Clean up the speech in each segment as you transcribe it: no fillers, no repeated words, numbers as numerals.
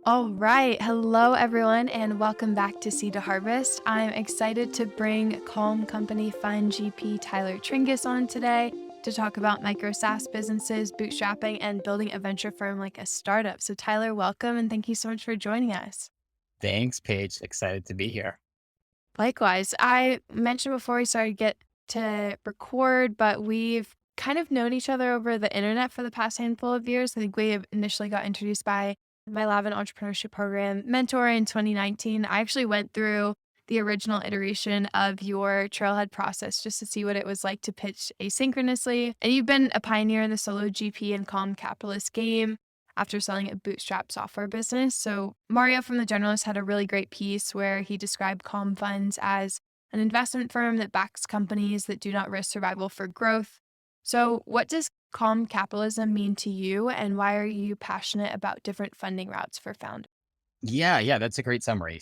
All right. Hello, everyone, and welcome back to Seed to Harvest. I'm excited to bring Calm Company Fund GP Tyler Tringas on today to talk about micro SaaS businesses, bootstrapping, and building a venture firm like a startup. So, Tyler, welcome, and thank you so much for joining us. Thanks, Paige. Excited to be here. Likewise, I mentioned before we started get to record, but we've kind of known each other over the internet for the past handful of years. I think we initially got introduced by my lab and entrepreneurship program mentor in 2019. I actually went through the original iteration of your trailhead process just to see what it was like to pitch asynchronously. And you've been a pioneer in the solo GP and calm capitalist game after selling a bootstrap software business. So, Mario from The Generalist had a really great piece where he described Calm Funds as an investment firm that backs companies that do not risk survival for growth. So, what does calm capitalism mean to you, and why are you passionate about different funding routes for founders? Yeah, that's a great summary.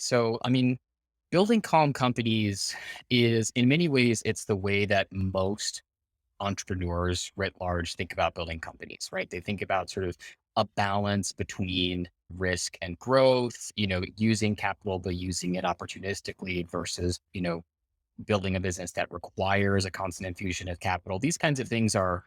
Building calm companies is in many ways, it's the way that most entrepreneurs writ large think about building companies, right? They think about sort of a balance between risk and growth, using capital, but using it opportunistically versus, building a business that requires a constant infusion of capital. These kinds of things are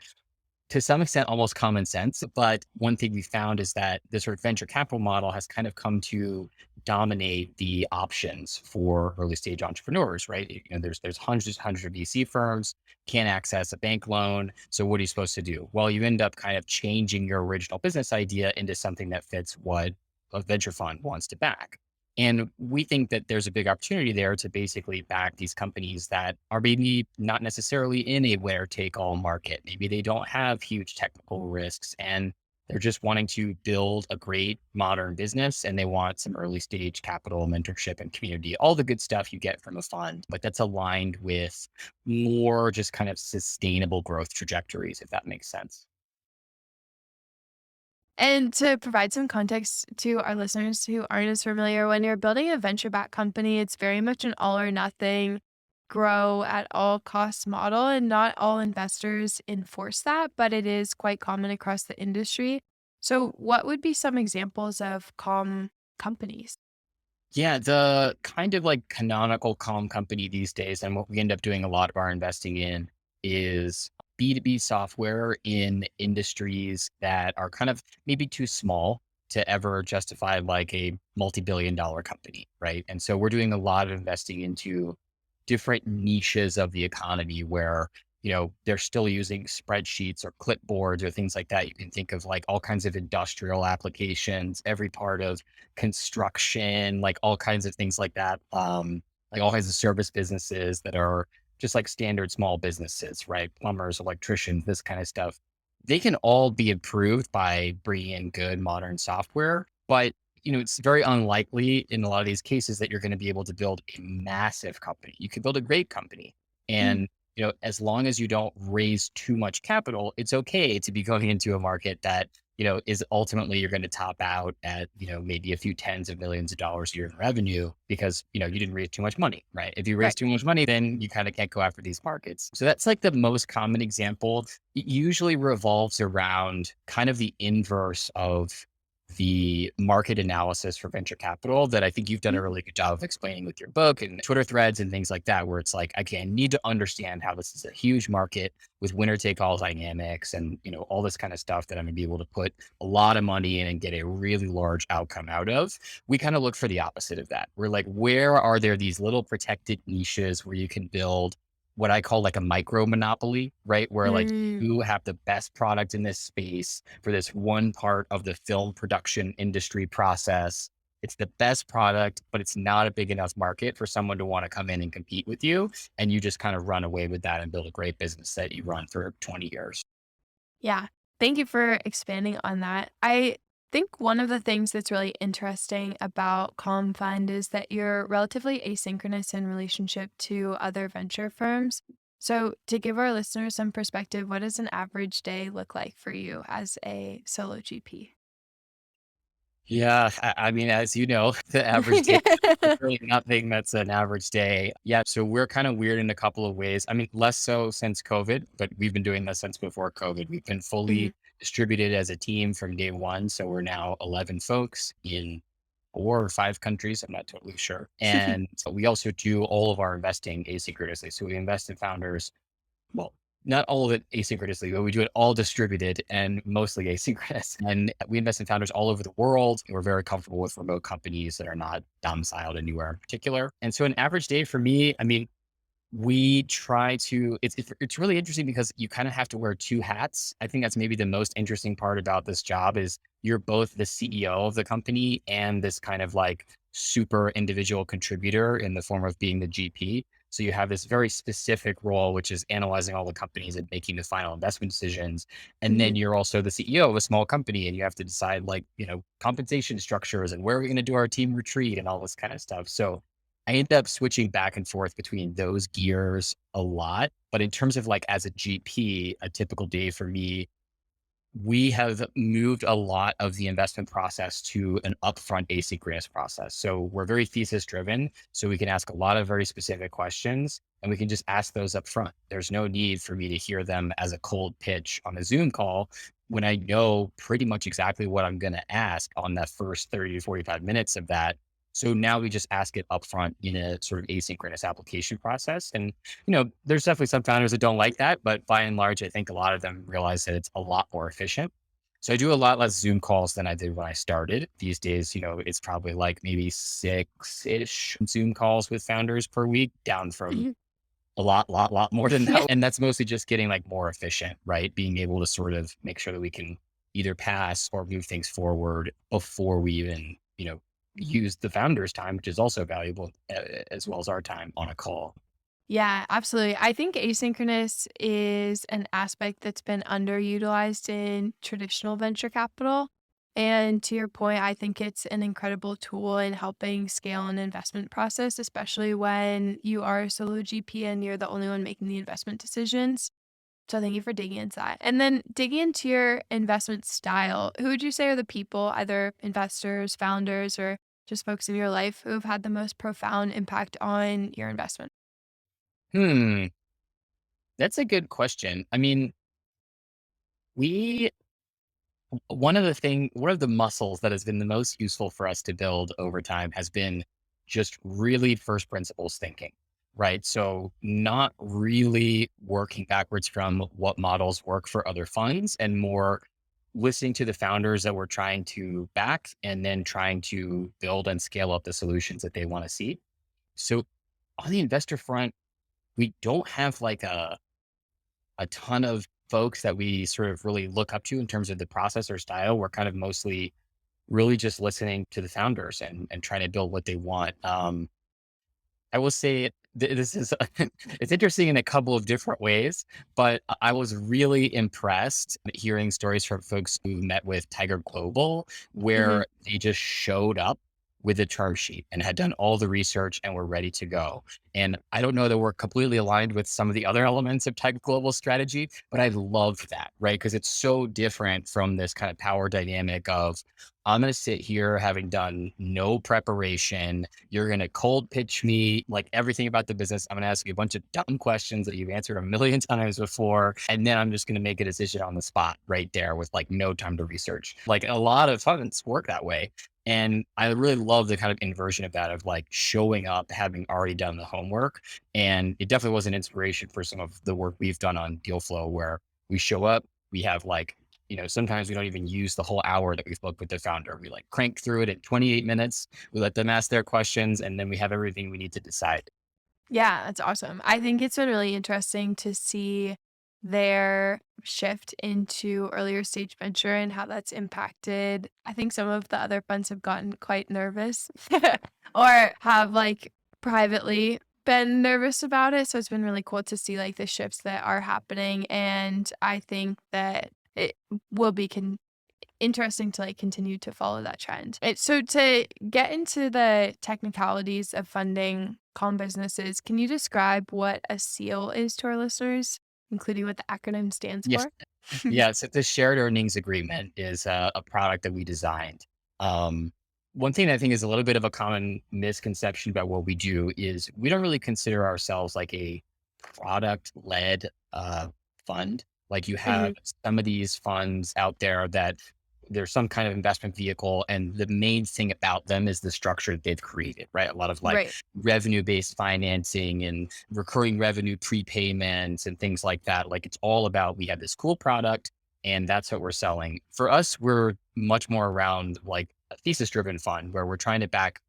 to some extent almost common sense. But one thing we found is that the sort of venture capital model has kind of come to dominate the options for early stage entrepreneurs, right? There's hundreds of VC firms, can't access a bank loan. So what are you supposed to do? Well, you end up kind of changing your original business idea into something that fits what a venture fund wants to back. And we think that there's a big opportunity there to basically back these companies that are maybe not necessarily in a winner take all market. Maybe they don't have huge technical risks and they're just wanting to build a great modern business and they want some early stage capital, mentorship, and community, all the good stuff you get from a fund, but that's aligned with more just kind of sustainable growth trajectories, if that makes sense. And to provide some context to our listeners who aren't as familiar, when you're building a venture backed company, it's very much an all or nothing, grow at all costs model. And not all investors enforce that, but it is quite common across the industry. So, what would be some examples of calm companies? Yeah, the kind of like canonical calm company these days, and what we end up doing a lot of our investing in is B2B software in industries that are kind of maybe too small to ever justify like a multi-billion-dollar company, right? And so we're doing a lot of investing into different niches of the economy where they're still using spreadsheets or clipboards or things like that. You can think of like all kinds of industrial applications, every part of construction, like all kinds of things like that. Like all kinds of service businesses that are just like standard small businesses, right? Plumbers, electricians, this kind of stuff. They can all be improved by bringing in good modern software, but it's very unlikely in a lot of these cases that you're going to be able to build a massive company. You can build a great company. And, as long as you don't raise too much capital, it's okay to be going into a market that is ultimately you're going to top out at, maybe a few tens of millions of dollars a year in revenue because, you didn't raise too much money, right? If you raise Right. too much money, then you kind of can't go after these markets. So that's like the most common example. It usually revolves around kind of the inverse of the market analysis for venture capital that I think you've done a really good job of explaining with your book and Twitter threads and things like that, where it's like, okay, I need to understand how this is a huge market with winner take all dynamics and, all this kind of stuff that I'm gonna be able to put a lot of money in and get a really large outcome out of. We kind of look for the opposite of that. We're like, where are there these little protected niches where you can build what I call like a micro monopoly, right? Where like Mm, you have the best product in this space for this one part of the film production industry process. It's the best product, but it's not a big enough market for someone to want to come in and compete with you. And you just kind of run away with that and build a great business that you run for 20 years. yeah. Thank you for expanding on that. I think one of the things that's really interesting about Calm Fund is that you're relatively asynchronous in relationship to other venture firms. So, to give our listeners some perspective, what does an average day look like for you as a solo GP? Yeah, I mean, as you know, the average day, there's really nothing that's an average day. Yeah, so we're kind of weird in a couple of ways. I mean, less so since COVID, but we've been doing this since before COVID. We've been Mhm. fully distributed as a team from day one. So we're now 11 folks in 4 or 5 countries. I'm not totally sure. And we also do all of our investing asynchronously. So we invest in founders, well, not all of it asynchronously, but we do it all distributed and mostly asynchronous. And we invest in founders all over the world. We're very comfortable with remote companies that are not domiciled anywhere in particular. And so an average day for me, I mean, we try to it's really interesting because you kind of have to wear 2 hats. I think that's maybe the most interesting part about this job is you're both the CEO of the company and this kind of like super individual contributor in the form of being the GP. So you have this very specific role, which is analyzing all the companies and making the final investment decisions. And then Mhm. you're also the CEO of a small company and you have to decide like, compensation structures and where are we going to do our team retreat and all this kind of stuff. So I end up switching back and forth between those gears a lot. But in terms of like as a GP, a typical day for me, we have moved a lot of the investment process to an upfront asynchronous process. So we're very thesis driven. So we can ask a lot of very specific questions and we can just ask those up front. There's no need for me to hear them as a cold pitch on a Zoom call when I know pretty much exactly what I'm going to ask on that first 30 to 45 minutes of that. So now we just ask it upfront in a sort of asynchronous application process. And there's definitely some founders that don't like that, but by and large, I think a lot of them realize that it's a lot more efficient. So I do a lot less Zoom calls than I did when I started. These days, it's probably like maybe 6-ish Zoom calls with founders per week, down from Mhm. a lot more than that. And that's mostly just getting like more efficient, right? Being able to sort of make sure that we can either pass or move things forward before we even, use the founder's time, which is also valuable as well as our time on a call. Yeah, absolutely. I think asynchronous is an aspect that's been underutilized in traditional venture capital. And to your point, I think it's an incredible tool in helping scale an investment process, especially when you are a solo GP and you're the only one making the investment decisions. So thank you for digging into that. And then digging into your investment style, who would you say are the people, either investors, founders, or just folks in your life who have had the most profound impact on your investment? Hmm, that's a good question. I mean, we one of the muscles that has been the most useful for us to build over time has been just really first principles thinking, right? So not really working backwards from what models work for other funds and more listening to the founders that we're trying to back and then trying to build and scale up the solutions that they want to see. So on the investor front, we don't have like a ton of folks that we sort of really look up to in terms of the process or style. We're kind of mostly really just listening to the founders and trying to build what they want. I will say this is it's interesting in a couple of different ways, but I was really impressed hearing stories from folks who met with Tiger Global, Mhm. where they just showed up with a charge sheet and had done all the research and were ready to go. And I don't know that we're completely aligned with some of the other elements of Tiger Global strategy, but I loved that, right? Because it's so different from this kind of power dynamic of I'm going to sit here having done no preparation. You're going to cold pitch me like everything about the business. I'm going to ask you a bunch of dumb questions that you've answered a million times before. And then I'm just going to make a decision on the spot right there with like no time to research. Like a lot of funds work that way. And I really love the kind of inversion of that, of like showing up, having already done the homework. And it definitely was an inspiration for some of the work we've done on deal flow, where we show up, we have like, sometimes we don't even use the whole hour that we spoke with the founder. We like crank through it in 28 minutes. We let them ask their questions and then we have everything we need to decide. Yeah, that's awesome. I think it's been really interesting to see their shift into earlier stage venture and how that's impacted. I think some of the other funds have gotten quite nervous or have like privately been nervous about it. So it's been really cool to see like the shifts that are happening. And I think that it will be interesting to like continue to follow that trend. So to get into the technicalities of funding calm businesses, can you describe what a SEAL is to our listeners, including what the acronym stands Yes. for? Yeah. So the shared earnings agreement is a product that we designed. Um, One thing that I think is a little bit of a common misconception about what we do is we don't really consider ourselves like a product led fund. Like you have Mhm. some of these funds out there that There's some kind of investment vehicle, and the main thing about them is the structure that they've created, right? A lot of like Right. revenue-based financing and recurring revenue prepayments and things like that. Like it's all about we have this cool product and that's what we're selling. For us, we're much more around like a thesis-driven fund where we're trying to back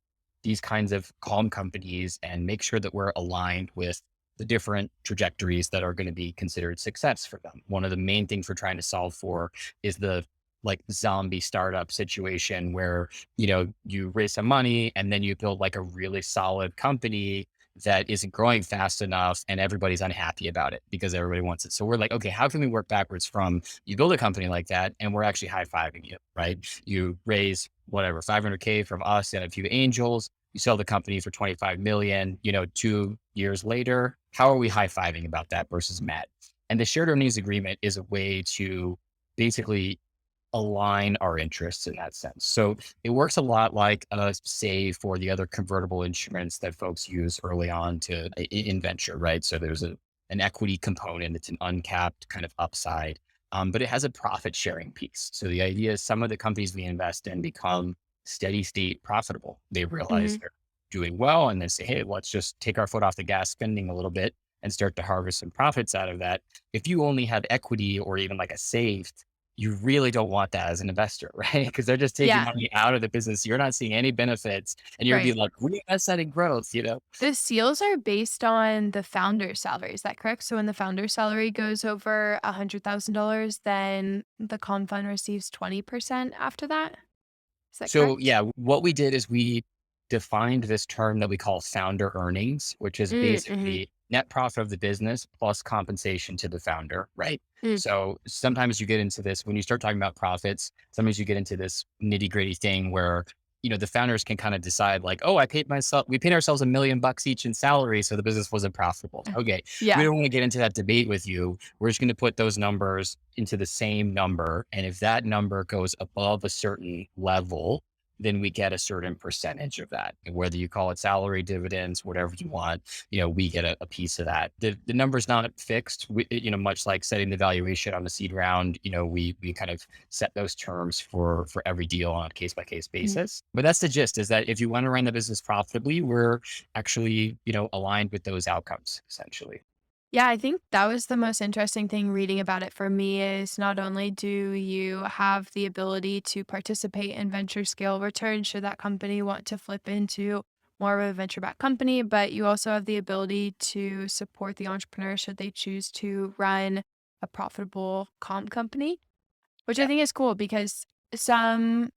these kinds of calm companies and make sure that we're aligned with the different trajectories that are going to be considered success for them. One of the main things we're trying to solve for is the like zombie startup situation where, you raise some money and then you build like a really solid company that isn't growing fast enough and everybody's unhappy about it because everybody wants it. So we're like, okay, how can we work backwards from you build a company like that and we're actually high-fiving you, right? You raise whatever, 500K from us and a few angels, you sell the company for 25 million, 2 years later, how are we high-fiving about that versus Matt? And the shared earnings agreement is a way to basically align our interests in that sense. So it works a lot like say for the other convertible instruments that folks use early on to in venture, right? So there's an equity component, it's an uncapped kind of upside, but it has a profit sharing piece. So the idea is some of the companies we invest in become steady state profitable. They realize Hmm. they're doing well and they say, hey, let's just take our foot off the gas spending a little bit and start to harvest some profits out of that. If you only have equity or even like a safe, you really don't want that as an investor, right? Because they're just taking Yeah. money out of the business. You're not seeing any benefits and you're Right. being like, reinvest that in growth. The seals are based on the founder's salary. Is that correct? So when the founder's salary goes over $100,000, then the calm fund receives 20% after that. Is that So correct? yeah, what we did is we defined this term that we call founder earnings, which is Mm-hmm. basically net profit of the business plus compensation to the founder, right? Mm. So sometimes you get into this when you start talking about profits, sometimes you get into this nitty gritty thing where, the founders can kind of decide like, oh, we paid ourselves $1 million each in salary. So the business wasn't profitable. Okay. We Yeah. don't want to get into that debate with you. We're just going to put those numbers into the same number. And if that number goes above a certain level, then we get a certain percentage of that. And whether you call it salary, dividends, whatever you want, we get a piece of that. The number's not fixed. Much like setting the valuation on the seed round, we kind of set those terms for every deal on a case by case Mhm. basis. But that's the gist is that if you want to run the business profitably, we're actually, aligned with those outcomes essentially. Yeah, I think that was the most interesting thing reading about it for me is not only do you have the ability to participate in venture scale returns should that company want to flip into more of a venture backed company, but you also have the ability to support the entrepreneur should they choose to run a profitable comp company, which I Yeah. think is cool because some,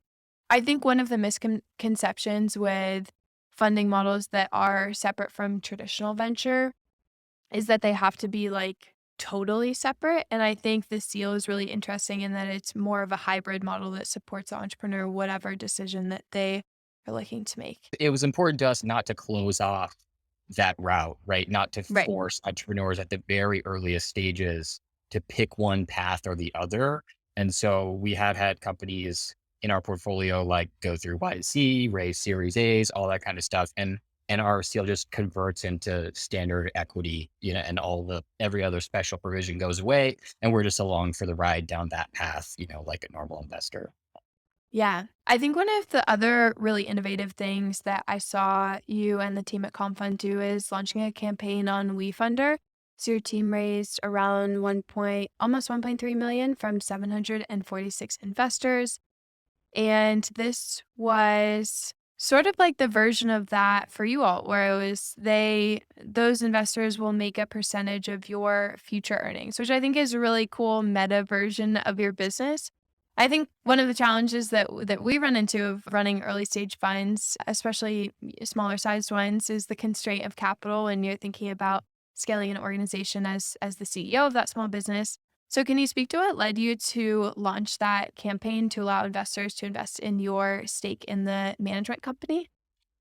I think one of the misconceptions with funding models that are separate from traditional venture is that they have to be, like, totally separate, and I think the seal is really interesting in that it's more of a hybrid model that supports the entrepreneur whatever decision that they are looking to make. It was important to us not to close off that route, right? Not to Right. force entrepreneurs at the very earliest stages to pick one path or the other. And so we have had companies in our portfolio like go through YC, raise Series A's, all that kind of stuff. And our seal just converts into standard equity, and every other special provision goes away. And we're just along for the ride down that path, like a normal investor. Yeah. I think one of the other really innovative things that I saw you and the team at Confund do is launching a campaign on WeFunder. So your team raised around almost 1.3 million from 746 investors. And this was sort of like the version of that for you all, where it was those investors will make a percentage of your future earnings, which I think is a really cool meta version of your business. I think one of the challenges that we run into of running early stage funds, especially smaller sized ones, is the constraint of capital when you're thinking about scaling an organization as the CEO of that small business. So can you speak to what led you to launch that campaign to allow investors to invest in your stake in the management company?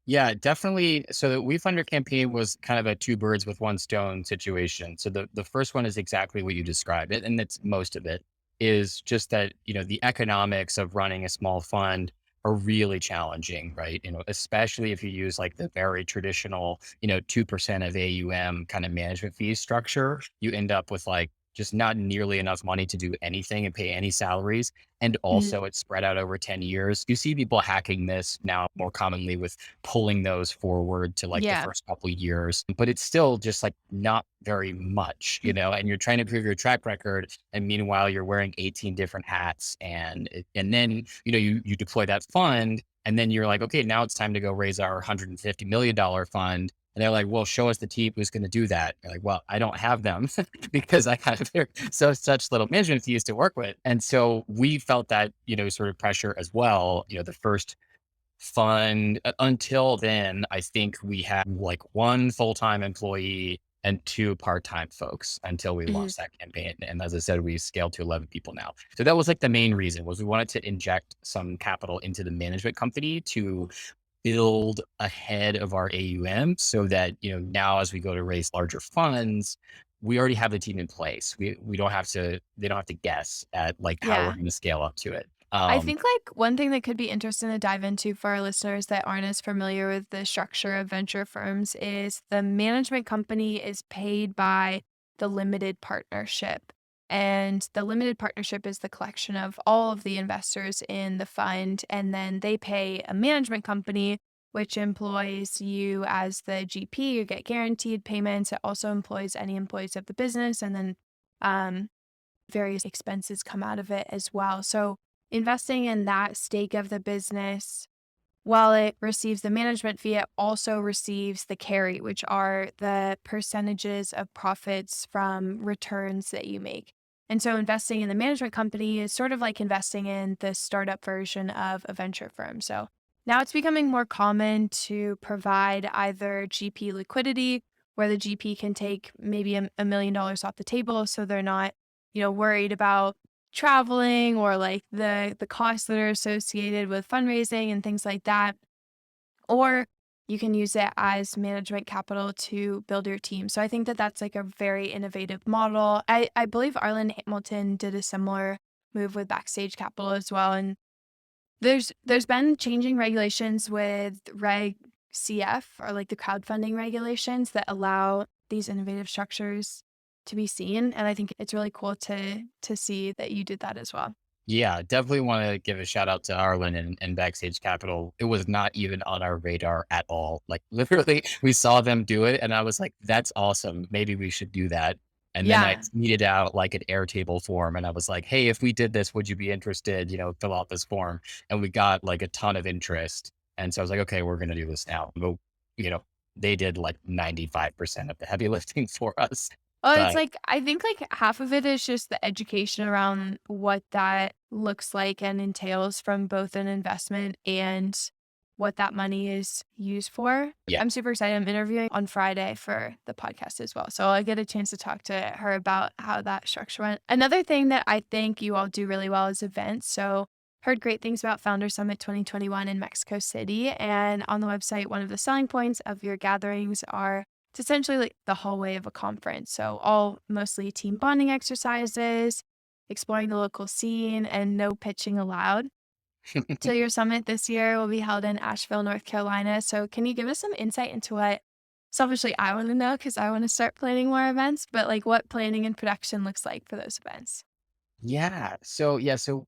Yeah, definitely. So the WeFunder campaign was kind of a two birds with one stone situation. So the first one is exactly what you described it, and that's most of it is just that, the economics of running a small fund are really challenging, right? Especially if you use like the very traditional, 2% of AUM kind of management fee structure, you end up with like just not nearly enough money to do anything and pay any salaries. And Mhm. also it's spread out over 10 years. You see people hacking this now more commonly with pulling those forward to like the Yeah. first couple of years, but it's still just like not very much, and you're trying to prove your track record. And meanwhile, you're wearing 18 different hats and then, you deploy that fund and then you're like, okay, now it's time to go raise our $150 million fund. And they're like, well, show us the team who's going to do that. You're like, well, I don't have them because I have such little management fees to work with. And so we felt that, sort of pressure as well. The first fund until then, I think we had like one full-time employee and two part-time folks until we Mhm. launched that campaign. And as I said, we scaled to 11 people now. So that was like the main reason was we wanted to inject some capital into the management company to build ahead of our AUM so that, now as we go to raise larger funds, we already have the team in place. We don't have to they don't have to guess at like how we're Yeah. going to scale up to it. I think like one thing that could be interesting to dive into for our listeners that aren't as familiar with the structure of venture firms is the management company is paid by the limited partnership. And the limited partnership is the collection of all of the investors in the fund. And then they pay a management company, which employs you as the GP. You get guaranteed payments. It also employs any employees of the business. And then um, various expenses come out of it as well. So investing in that stake of the business, while it receives the management fee, it also receives the carry, which are the percentages of profits from returns that you make. And so investing in the management company is sort of like investing in the startup version of a venture firm. So now it's becoming more common to provide either GP liquidity, where the GP can take maybe $1 million off the table. So they're not, worried about traveling or like the costs that are associated with fundraising and things like that. Or you can use it as management capital to build your team. So I think that that's like a very innovative model. I believe Arlen Hamilton did a similar move with Backstage Capital as well. And there's been changing regulations with Reg CF or like the crowdfunding regulations that allow these innovative structures to be seen. And I think it's really cool to see that you did that as well. Yeah, definitely want to give a shout out to Arlen and Backstage Capital. It was not even on our radar at all. Like literally, we saw them do it, and I was like, "That's awesome. Maybe we should do that." And then I Yeah. tweeted out like an Airtable form, and I was like, "Hey, if we did this, would you be interested? Fill out this form." And we got like a ton of interest, and so I was like, "Okay, we're gonna do this now." But you know, they did like 95% of the heavy lifting for us, Well, it's but like I think like half of it is just the education around what that looks like and entails from both an investment and what that money is used for. yeah. I'm super excited. I'm interviewing on Friday for the podcast as well. So I get a chance to talk to her about how that structure went. Another thing that I think you all do really well is events. So heard great things about Founder Summit 2021 in Mexico City. And on the website, one of the selling points of your gatherings are it's essentially like the hallway of a conference. So, all mostly team bonding exercises, exploring the local scene, and no pitching allowed. So, your summit this year will be held in Asheville, North Carolina. So, can you give us some insight into what selfishly I want to know? Because I want to start planning more events, but like what planning and production looks like for those events. So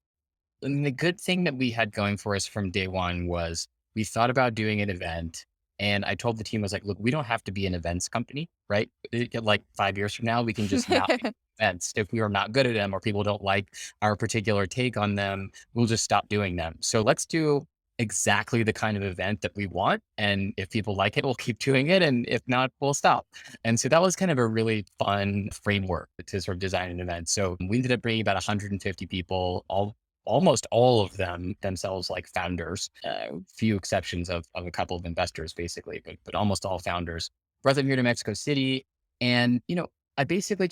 and the good thing that we had going for us from day one was we thought about doing an event. And I told the team, I was like, look, we don't have to be an events company, right? Like 5 years from now, we can just not be events. If we are not good at them or people don't like our particular take on them, we'll just stop doing them. So let's do exactly the kind of event that we want. And if people like it, we'll keep doing it. And if not, we'll stop. And so that was kind of a really fun framework to sort of design an event. So we ended up bringing about 150 people, almost all of them themselves like founders, few exceptions of a couple of investors basically, but almost all founders. Brought them here to Mexico City. And, I basically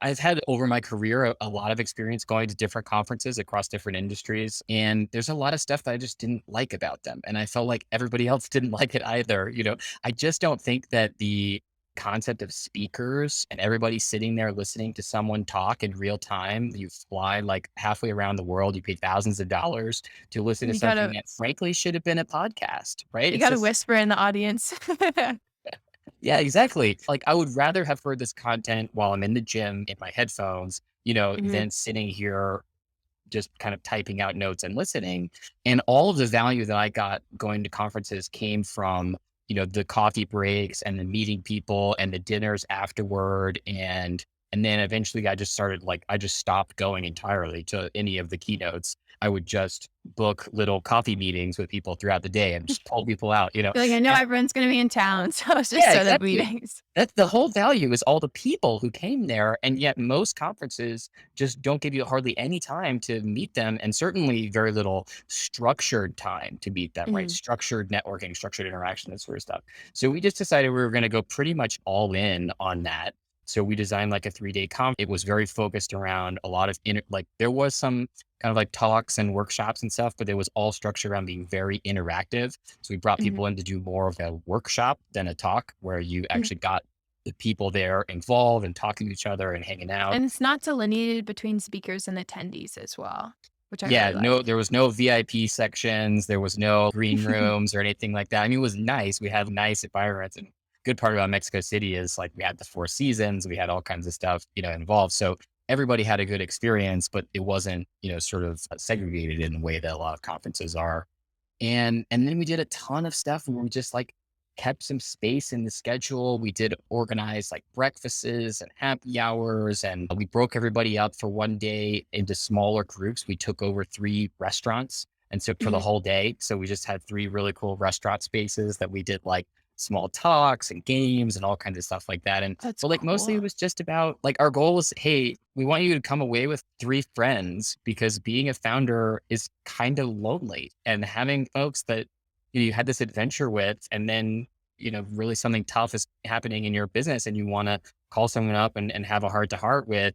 I've had over my career a lot of experience going to different conferences across different industries. And there's a lot of stuff that I just didn't like about them. And I felt like everybody else didn't like it either. I just don't think that the concept of speakers and everybody sitting there listening to someone talk in real time. You fly like halfway around the world. You pay thousands of dollars to listen to you something gotta that frankly should have been a podcast, right? you It's gotta just whisper in the audience. Yeah, exactly. Like, I would rather have heard this content while I'm in the gym in my headphones, Mhm, than sitting here just kind of typing out notes and listening. And all of the value that I got going to conferences came from, the coffee breaks and the meeting people and the dinners afterward. And then eventually I just stopped going entirely to any of the keynotes. I would just book little coffee meetings with people throughout the day and just pull people out. you're like, "I know everyone's gonna be in town, so let's just Yeah, set up exactly. meetings." That's the whole value is all the people who came there, and yet most conferences just don't give you hardly any time to meet them, and certainly very little structured time to meet them, right? Mhm, Structured networking, structured interaction, that sort of stuff. So we just decided we were gonna go pretty much all in on that. So we designed like a 3-day conference. It was very focused around a lot of there was some kind of like talks and workshops and stuff, but it was all structured around being very interactive. So we brought mhm, people in to do more of a workshop than a talk where you mhm. actually got the people there involved and talking to each other and hanging out. And it's not delineated between speakers and attendees as well, which I Yeah, really no, like. there was no VIP sections, there was no green rooms or anything like that. I mean, it was nice. We had nice environments, and good part about Mexico City is like we had the Four Seasons, we had all kinds of stuff, involved. So everybody had a good experience, but it wasn't, sort of segregated in the way that a lot of conferences are. And then we did a ton of stuff where we just like kept some space in the schedule. We did organize like breakfasts and happy hours, and we broke everybody up for one day into smaller groups. We took over 3 restaurants and took for the Mhm. whole day. So we just had 3 really cool restaurant spaces that we did like small talks and games and all kinds of stuff like that. And That's but like mostly it cool. was just about like our goal was, hey, we want you to come away with 3 friends because being a founder is kind of lonely, and having folks that you had this adventure with, and then really something tough is happening in your business and you want to call someone up and have a heart to heart with.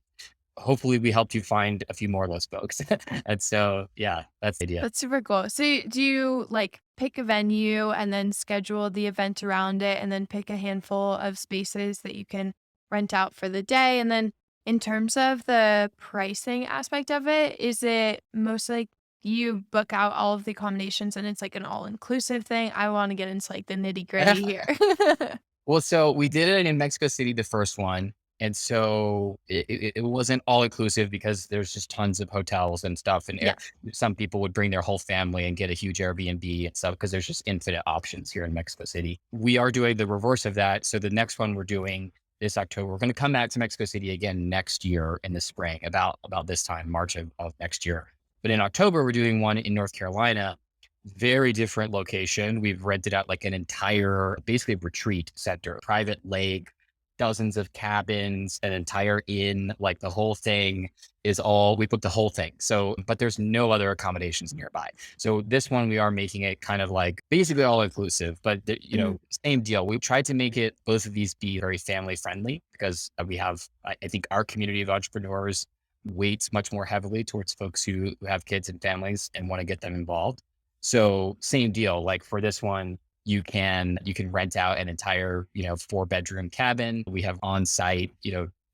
Hopefully we helped you find a few more of those folks. And so yeah, that's the idea. That's super cool. So, do you like pick a venue and then schedule the event around it and then pick a handful of spaces that you can rent out for the day? And then, in terms of the pricing aspect of it, is it mostly like you book out all of the accommodations and it's like an all inclusive thing? I want to get into like the nitty gritty here. Well, so we did it in Mexico City, the first one. And so it wasn't all inclusive because there's just tons of hotels and stuff. And Yeah. some people would bring their whole family and get a huge Airbnb and stuff because there's just infinite options here in Mexico City. We are doing the reverse of that. So the next one we're doing this October, we're going to come back to Mexico City again next year in the spring, about this time, March of next year. But in October, we're doing one in North Carolina, very different location. We've rented out like an entire, basically retreat center, private lake, dozens of cabins, an entire inn, like the whole thing is all, we booked the whole thing. So, but there's no other accommodations nearby. So this one, we are making it kind of like basically all inclusive, but Mhm. same deal. We tried to make it, both of these be very family friendly because we have, I think our community of entrepreneurs weights much more heavily towards folks who have kids and families and want to get them involved. So same deal. Like for this one, you can rent out an entire 4-bedroom cabin. We have on site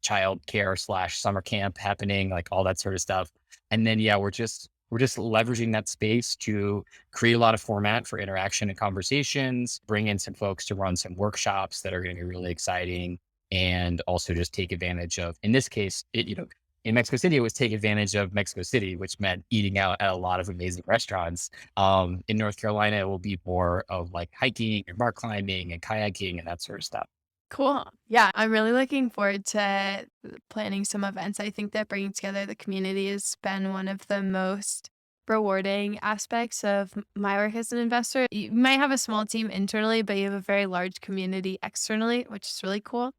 child care slash summer camp happening, like all that sort of stuff. And then yeah, we're just leveraging that space to create a lot of format for interaction and conversations, bring in some folks to run some workshops that are going to be really exciting, and also just take advantage of, in this case, in Mexico City, it was take advantage of Mexico City, which meant eating out at a lot of amazing restaurants. In North Carolina, it will be more of like hiking and rock climbing and kayaking and that sort of stuff. Cool. Yeah, I'm really looking forward to planning some events. I think that bringing together the community has been one of the most rewarding aspects of my work as an investor. You might have a small team internally, but you have a very large community externally, which is really cool.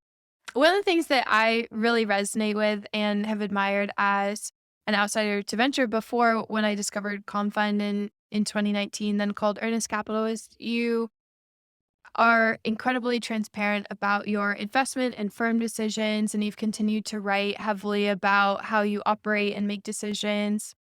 One of the things that I really resonate with and have admired as an outsider to venture before when I discovered Confund in 2019, then called Earnest Capital, is you are incredibly transparent about your investment and firm decisions, and you've continued to write heavily about how you operate and make decisions.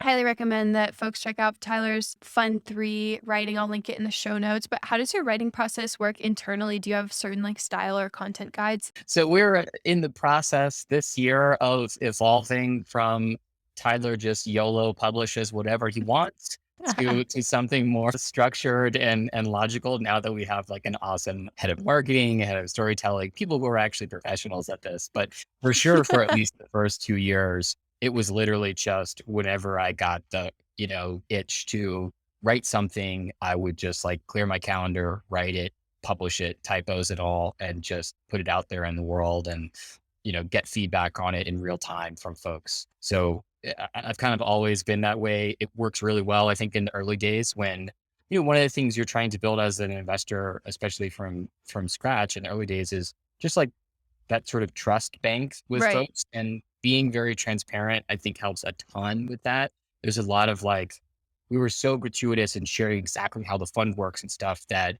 Highly recommend that folks check out Tyler's Fund 3 writing. I'll link it in the show notes. But how does your writing process work internally? Do you have certain like style or content guides? So we're in the process this year of evolving from Tyler just YOLO publishes whatever he wants to something more structured and logical now that we have like an awesome head of marketing, head of storytelling, people who are actually professionals at this. But for sure, for at least the first 2 years, it was literally just whenever I got the, itch to write something, I would just like clear my calendar, write it, publish it, typos and all, and just put it out there in the world and, get feedback on it in real time from folks. So I've kind of always been that way. It works really well, I think, in the early days when, one of the things you're trying to build as an investor, especially from scratch in the early days, is just like that sort of trust bank with Right. folks and being very transparent, I think helps a ton with that. There's a lot of like, we were so gratuitous in sharing exactly how the fund works and stuff that,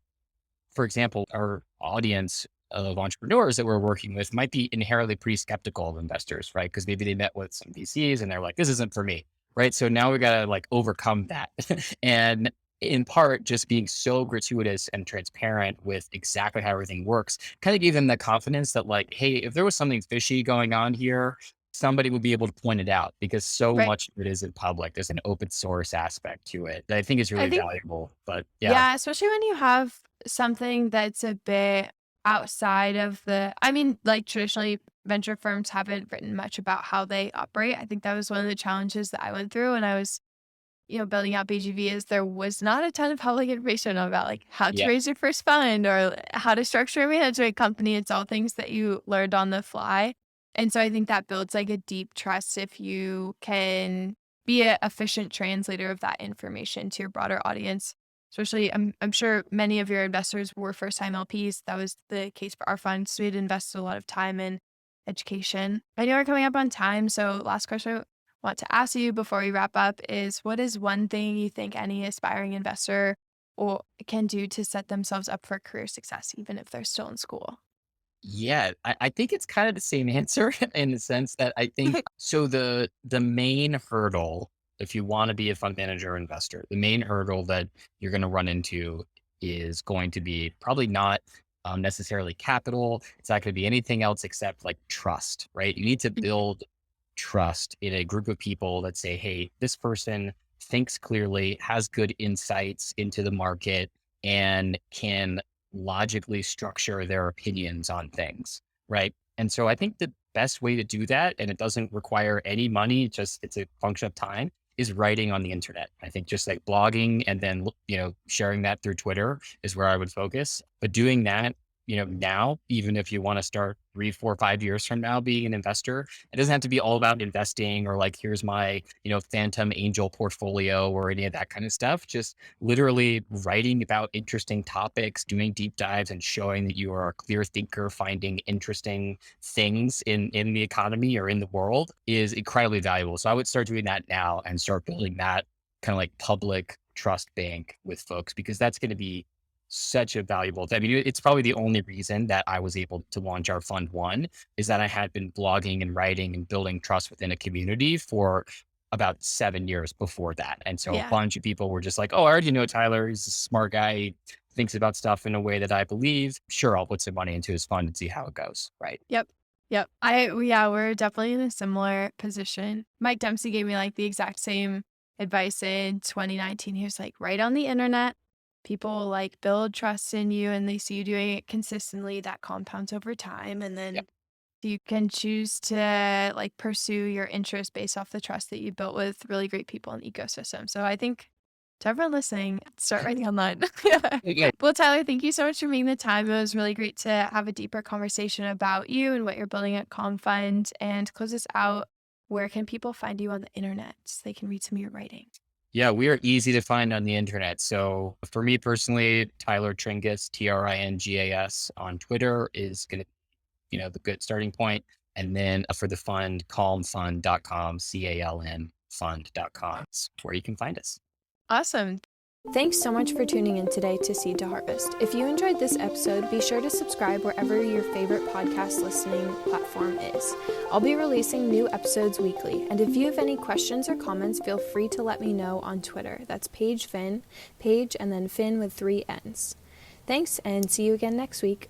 for example, our audience of entrepreneurs that we're working with might be inherently pretty skeptical of investors, right? Because maybe they met with some VCs and they're like, this isn't for me, right? So now we got to like overcome that. And in part, just being so gratuitous and transparent with exactly how everything works kind of gave them the confidence that, like, hey, if there was something fishy going on here, somebody would be able to point it out because so Right. much of it is in public. There's an open source aspect to it that I think is I really think, valuable. But yeah, yeah, especially when you have something that's a bit outside of I mean, like traditionally, venture firms haven't written much about how they operate. I think that was one of the challenges that I went through when I was, building out BGV is there was not a ton of public information about like how to yeah. raise your first fund or how to structure a management company. It's all things that you learned on the fly. And so I think that builds like a deep trust if you can be an efficient translator of that information to your broader audience. Especially, I'm sure many of your investors were first time LPs. That was the case for our fund. So we had invested a lot of time in education. I know we're coming up on time. So last question want to ask you before we wrap up is what is one thing you think any aspiring investor or can do to set themselves up for career success, even if they're still in school? Yeah, I think it's kind of the same answer in the sense that I think so the main hurdle, if you want to be a fund manager or investor, the main hurdle that you're going to run into is going to be probably not necessarily capital. It's not going to be anything else except like trust, right? You need to build trust in a group of people that say, hey, this person thinks clearly, has good insights into the market, and can logically structure their opinions on things, right? And so I think the best way to do that, and it doesn't require any money, just it's a function of time, is writing on the internet. I think just like blogging and then, sharing that through Twitter is where I would focus. But doing that, now, even if you want to start 3, 4, 5 years from now being an investor, it doesn't have to be all about investing or like, here's my, phantom angel portfolio or any of that kind of stuff. Just literally writing about interesting topics, doing deep dives and showing that you are a clear thinker, finding interesting things in the economy or in the world is incredibly valuable. So I would start doing that now and start building that kind of like public trust bank with folks because that's going to be such a valuable I mean, it's probably the only reason that I was able to launch our fund one is that I had been blogging and writing and building trust within a community for about 7 years before that. And so a Yeah. bunch of people were just like, oh, I already know Tyler. He's a smart guy. He thinks about stuff in a way that I believe. Sure, I'll put some money into his fund and see how it goes. Right. Yep. Yep. Yeah, we're definitely in a similar position. Mike Dempsey gave me like the exact same advice in 2019. He was like, right on the internet, people like build trust in you and they see you doing it consistently. That compounds over time. And Yeah. then you can choose to like pursue your interest based off the trust that you built with really great people in the ecosystem. So I think to everyone listening, start writing online. Yeah. Yeah. Well, Tyler, thank you so much for making the time. It was really great to have a deeper conversation about you and what you're building at Calm Fund. And to close this out, where can people find you on the internet so they can read some of your writing? Yeah, we are easy to find on the internet. So for me personally, Tyler Tringas, Tringas on Twitter is going to, the good starting point. And then for the fund, calmfund.com, CALM fund.com is where you can find us. Awesome. Thanks so much for tuning in today to Seed to Harvest. If you enjoyed this episode, be sure to subscribe wherever your favorite podcast listening platform is. I'll be releasing new episodes weekly, and if you have any questions or comments, feel free to let me know on Twitter. That's Paige Finn, Paige and then Finn with 3 N's. Thanks, and see you again next week.